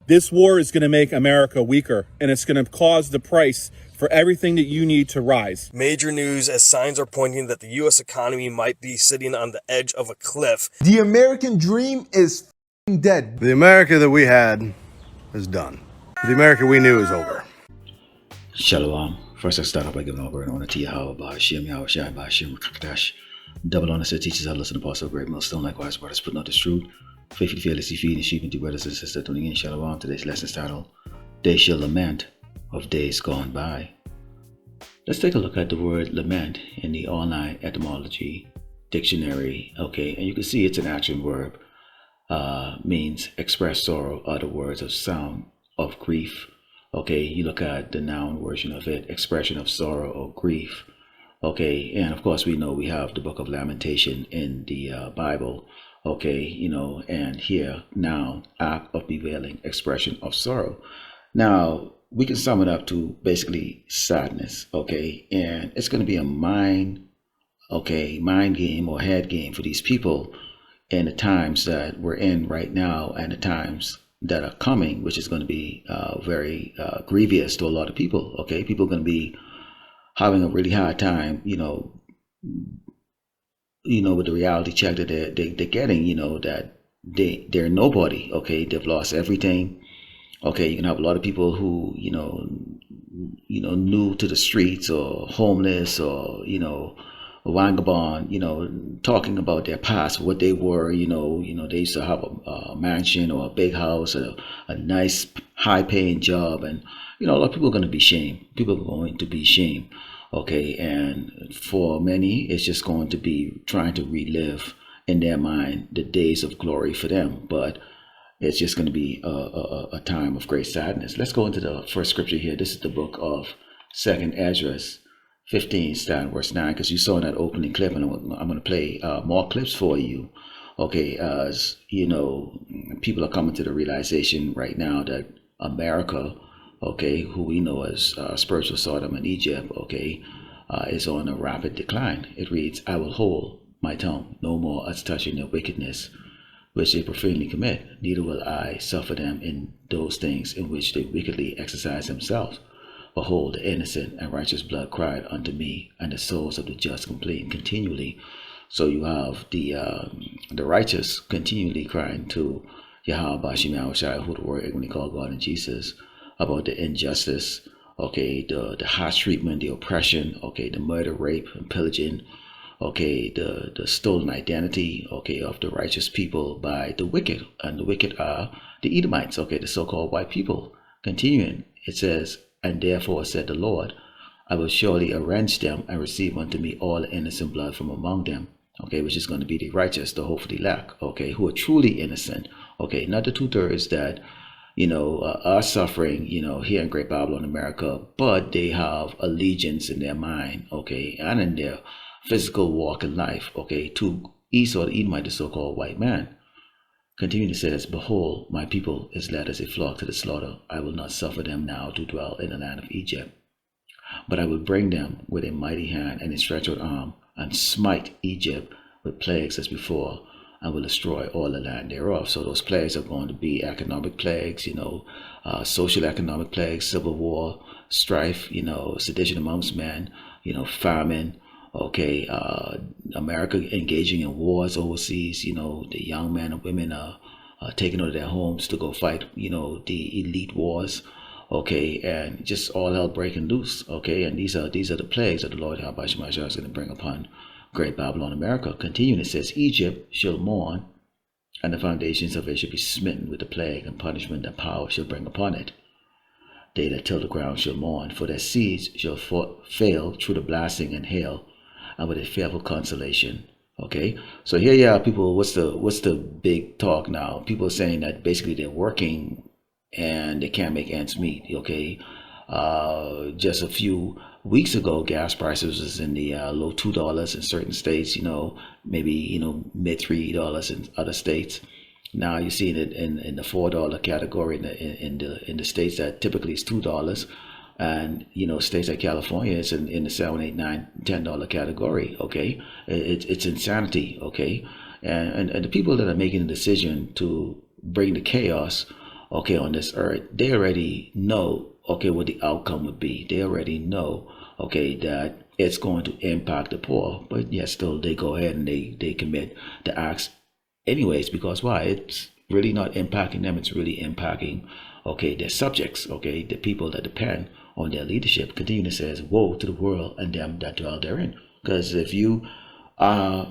This war is going to make America weaker, and it's going to cause the price for everything that you need to rise. Major news as signs are pointing that the U.S. economy might be sitting on the edge of a cliff. The American dream is dead. The America that we had is done. The America we knew is over. Shalom. First, I start off by giving all glory and honor to Yahweh, Ba'ashem, Yahweh Shai, Ba'ashem, Rakatash. Double honor to teachers, how to listen to Apostle Great Millstone, likewise, brothers putting out this truth. Faithfully, fearlessly feeding sheep into brothers and sisters tuning in. Shalom. Today's lesson is titled, They Shall Lament of Days Gone By. Let's take a look at the word lament in the online etymology dictionary. Okay, and you can see it's an action verb. Means express sorrow, other words of sound of grief. Okay, you look at the noun version of it, expression of sorrow or grief. Okay, and of course we know we have the book of Lamentation in the Bible. Okay, and here noun, act of bewailing, expression of sorrow. Now we can sum it up to basically sadness. Okay, and it's going to be a mind game or head game for these people in the times that we're in right now and the times that are coming, which is going to be very grievous to a lot of people. Okay, people are going to be having a really hard time, with the reality check that they're getting, that they're nobody. Okay, they've lost everything. Okay, you can have a lot of people who, new to the streets or homeless or, a vagabond, talking about their past, what they were, they used to have a mansion or a big house, a nice high paying job. And, a lot of people are going to be shamed. People are going to be shamed. Okay. And for many, it's just going to be trying to relive in their mind the days of glory for them. But it's just going to be a time of great sadness. Let's go into the first scripture here. This is the book of 2nd Ezra 15, starting verse 9, because you saw in that opening clip, and I'm going to play more clips for you. Okay, as people are coming to the realization right now that America, okay, who we know as spiritual Sodom and Egypt, okay, is on a rapid decline. It reads, I will hold my tongue no more as touching their wickedness, which they profanely commit, neither will I suffer them in those things in which they wickedly exercise themselves. Behold, the innocent and righteous blood cried unto me, and the souls of the just complain continually. So you have the righteous continually crying to Yahweh, Ba'ashem, Yahweh Shai, who the word ignorantly called God and Jesus, about the injustice, okay, the harsh treatment, the oppression, okay, the murder, rape, and pillaging, okay, the stolen identity, okay, of the righteous people by the wicked, and the wicked are the Edomites, okay, the so-called white people. Continuing, it says, and therefore said the Lord, I will surely avenge them and receive unto me all the innocent blood from among them, okay, which is going to be the righteous, the hopefully elect, okay, who are truly innocent, okay, not the 2/3 that, are suffering, here in Great Babylon, America, but they have allegiance in their mind, okay, and in their physical walk in life, okay, to Esau the Edomite, the so-called white man. Continuing, it says, behold, my people is led as a flock to the slaughter. I will not suffer them now to dwell in the land of Egypt, but I will bring them with a mighty hand and a stretched out arm, and smite Egypt with plagues as before, and will destroy all the land thereof. So those plagues are going to be economic plagues, social economic plagues, civil war, strife, sedition amongst men, famine. Okay, America engaging in wars overseas, the young men and women are taking out of their homes to go fight, the elite wars, okay, and just all hell breaking loose, okay, and these are the plagues that the Lord Yahweh is going to bring upon Great Babylon, America. Continuing, it says, Egypt shall mourn, and the foundations of it shall be smitten with the plague, and punishment and power shall bring upon it. They that till the ground shall mourn, for their seeds shall fail through the blasting and hail, and with a fearful consolation. Okay, so here you are, people. What's the big talk now? People are saying that basically they're working and they can't make ends meet. Okay, just a few weeks ago, gas prices was in the low $2 in certain states. Maybe mid $3 in other states. Now you're seeing it in the $4 category in the states that typically is $2. And states like California is in the $7, $8, $9, $10 category. Okay, it's insanity. Okay, and the people that are making the decision to bring the chaos, okay, on this earth, they already know, okay, what the outcome would be. They already know, okay, that it's going to impact the poor, but yet still they go ahead and they commit the acts anyways, because why? It's really not impacting them, it's really impacting, okay, their subjects, okay, the people that depend on their leadership. Continue says, woe to the world and them that dwell therein. Because if you are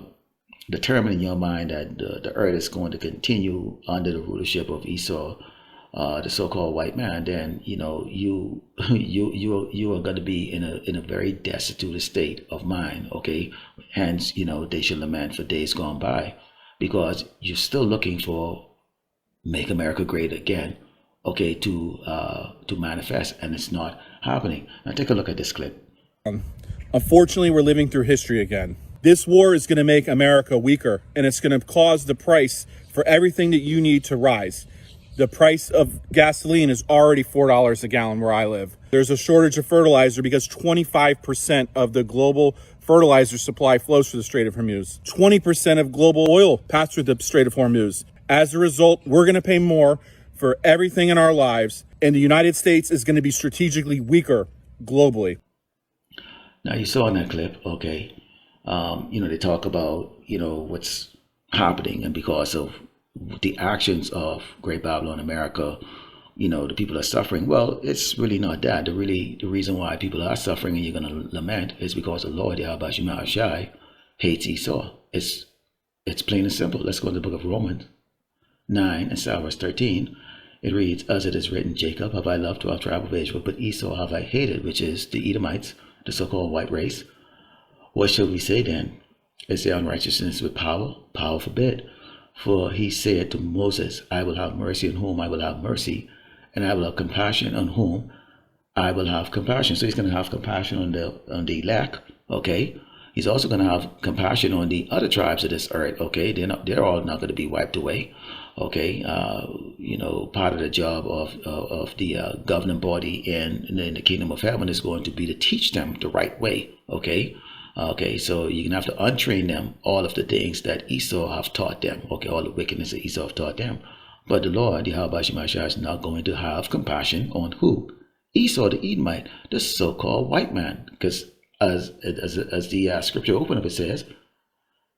determine in your mind that the earth is going to continue under the rulership of Esau, the so-called white man, then you are going to be in a very destitute state of mind. Okay, hence they should lament for days gone by, because you're still looking for make America great again. Okay, to manifest, and it's not happening. Now take a look at this clip. Unfortunately, we're living through history again. This war is going to make America weaker, and it's going to cause the price for everything that you need to rise. The price of gasoline is already $4 a gallon where I live. There's a shortage of fertilizer because 25% of the global fertilizer supply flows through the Strait of Hormuz. 20% of global oil passes through the Strait of Hormuz. As a result, we're going to pay more for everything in our lives, and the United States is going to be strategically weaker globally. Now you saw in that clip, okay, they talk about, what's happening, and because of the actions of Great Babylon America, the people are suffering. Well, it's really not that. The reason why people are suffering and you're going to lament is because the Lord, Yahweh Shema Shai, hates Esau. It's plain and simple. Let's go to the book of Romans 9 and verse 13. It reads, as it is written, Jacob have I loved, 12 tribe of Israel, but Esau have I hated, which is the Edomites, the so-called white race. What shall we say then? Is there unrighteousness with power? Power forbid. For he said to Moses, I will have mercy on whom I will have mercy, and I will have compassion on whom I will have compassion. So he's going to have compassion on the elect, okay? He's also going to have compassion on the other tribes of this earth, okay? They're all not going to be wiped away, okay? Part of the job of the governing body in the kingdom of heaven is going to be to teach them the right way, okay? Okay, so you're gonna have to untrain them all of the things that Esau have taught them. Okay, all the wickedness that Esau have taught them. But the Lord, Yahweh Shema Shai, is not going to have compassion on who? Esau the Edomite, the so-called white man. Because as the scripture open up, it says,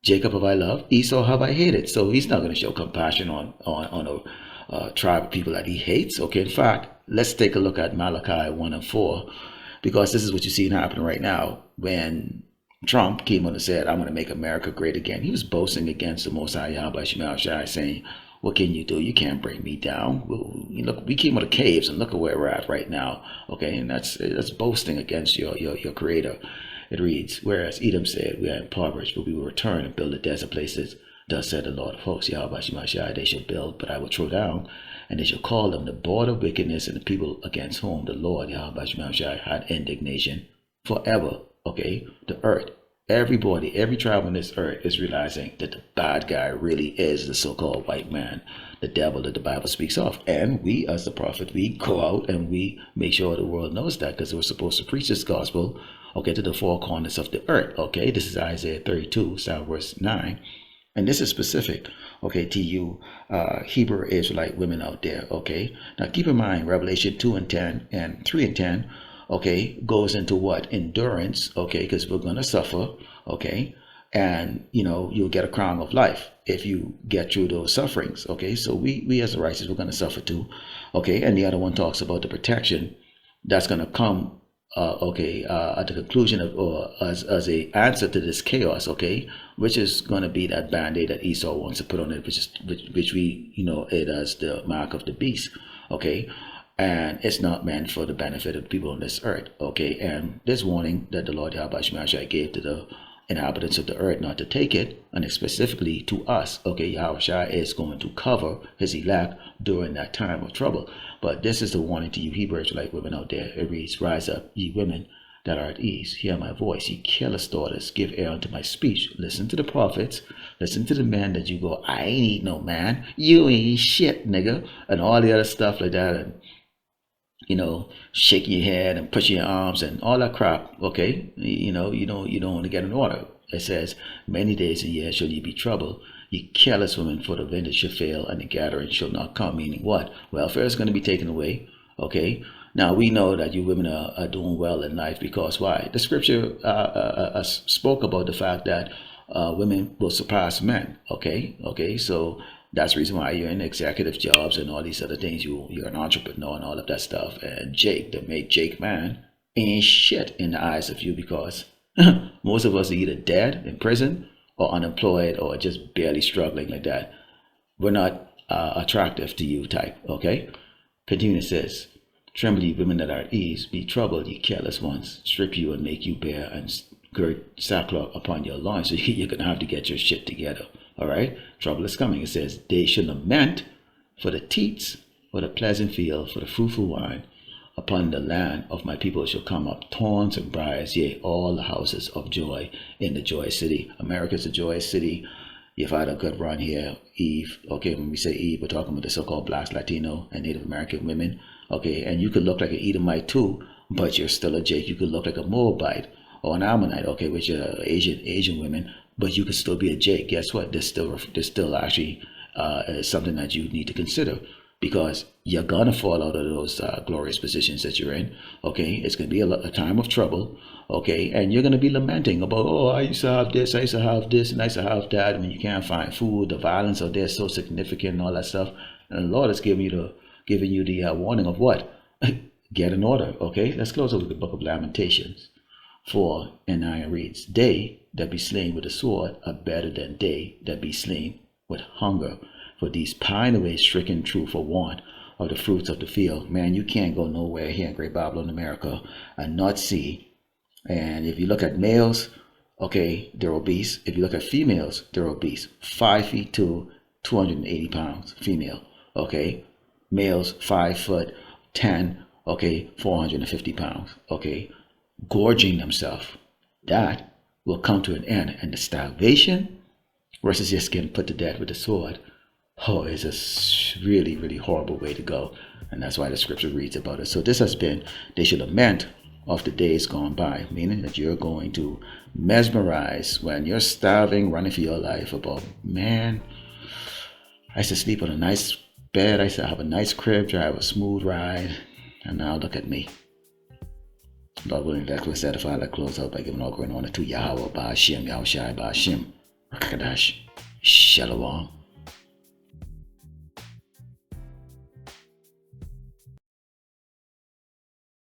Jacob have I loved, Esau have I hated. So he's not going to show compassion on a tribe of people that he hates. Okay, in fact, let's take a look at Malachi 1 and 4, because this is what you see happening right now. When Trump came on and said, I'm going to make America great again, he was boasting against the Most High Yahweh Shema Shai, saying, what can you do? You can't bring me down. Look, we came out of caves and look at where we're at right now. Okay, and that's boasting against your creator. It reads, whereas Edom said, we are impoverished, but we will return and build the desert places. Thus said the Lord of hosts, Yahweh Shema Shai, they shall build, but I will throw down, and they shall call them the border of wickedness, and the people against whom the Lord Yahweh Shema Shai had indignation forever. Okay, the earth, everybody, every tribe on this earth is realizing that the bad guy really is the so-called white man, the devil that the Bible speaks of. And we, as the prophet, we go out and we make sure the world knows that, because we're supposed to preach this gospel, okay, to the four corners of the earth. Okay, this is Isaiah 32, verse 9. And this is specific, okay, to you Hebrew Israelite women out there. Okay, now keep in mind, Revelation 2 and 10 and 3 and 10, okay, goes into what? Endurance, okay, because we're going to suffer, okay, and, you'll get a crown of life if you get through those sufferings, okay, so we as the righteous, we're going to suffer too, okay, and the other one talks about the protection that's going to come, at the conclusion of, or as a answer to this chaos, okay, which is going to be that band-aid that Esau wants to put on it, which we, it as the mark of the beast, okay. And it's not meant for the benefit of people on this earth, okay? And this warning that the Lord Yahweh Shema Shai gave to the inhabitants of the earth not to take it, and specifically to us, okay? Yahweh Shai is going to cover his elect during that time of trouble. But this is the warning to you Hebrew Israelite women out there. It reads, rise up, ye women that are at ease. Hear my voice, ye careless daughters. Give ear unto my speech. Listen to the prophets. Listen to the men that you go, I ain't eat no man. You ain't shit, nigga. And all the other stuff like that. And shaking your head and pushing your arms and all that crap, okay? You don't want to get in order. It says, many days and years shall ye be troubled, Ye careless women, for the vintage shall fail, and the gathering shall not come. Meaning what? Welfare is going to be taken away. Okay. Now we know that you women are doing well in life because why? The scripture spoke about the fact that women will surpass men. Okay. So that's the reason why you're in executive jobs and all these other things. You're an entrepreneur and all of that stuff. And Jake, the mate Jake man, ain't shit in the eyes of you because most of us are either dead in prison or unemployed or just barely struggling like that. We're not attractive to you type. Okay. Continue, it says, tremble ye women that are at ease, be troubled ye careless ones, strip you and make you bare, and gird sackcloth upon your loins. So you're going to have to get your shit together. All right? Trouble is coming. It says, they shall lament for the teats, for the pleasant field, for the fruitful wine. Upon the land of my people shall come up thorns and briars, yea, all the houses of joy in the joyous city. America's a joyous city. You've had a good run here, Eve. Okay, when we say Eve, we're talking about the so-called Blacks, Latino, and Native American women. Okay, and you could look like an Edomite too, but you're still a Jake. You could look like a Moabite or an Ammonite, okay, which are Asian women, but you could still be a Jake. Guess what? There's still actually something that you need to consider, because you're gonna fall out of those glorious positions that you're in. Okay, it's gonna be a time of trouble. Okay, and you're gonna be lamenting about, oh, I used to have this, I used to have this, and I used to have that. I mean, you can't find food, the violence out there is so significant, and all that stuff. And the Lord is giving you the warning of what? Get in order. Okay, let's close over the book of Lamentations 4:9 reads, they that be slain with the sword are better than they that be slain with hunger, for these pine away stricken true for want of the fruits of the field. Man, you can't go nowhere here in Great Babylon, America, and not see. And if you look at males, okay, they're obese. If you look at females, they're obese. 5'2", 280 pounds, female. Okay, males 5'10", okay, 450 pounds. Okay, gorging themselves. That will come to an end, and the starvation versus just getting put to death with the sword. Oh, it's a really, really horrible way to go. And that's why the scripture reads about it. So this has been, they should lament of the days gone by, meaning that you're going to mesmerize when you're starving, running for your life about, man, I used to sleep on a nice bed, I used to have a nice crib, drive a smooth ride, and now look at me. Lord willing, that was satisfied. I close out by giving all glory and honor to Yahweh, Ba'ashem, Yahushai, Ba'ashem, Rakadash, Shalom.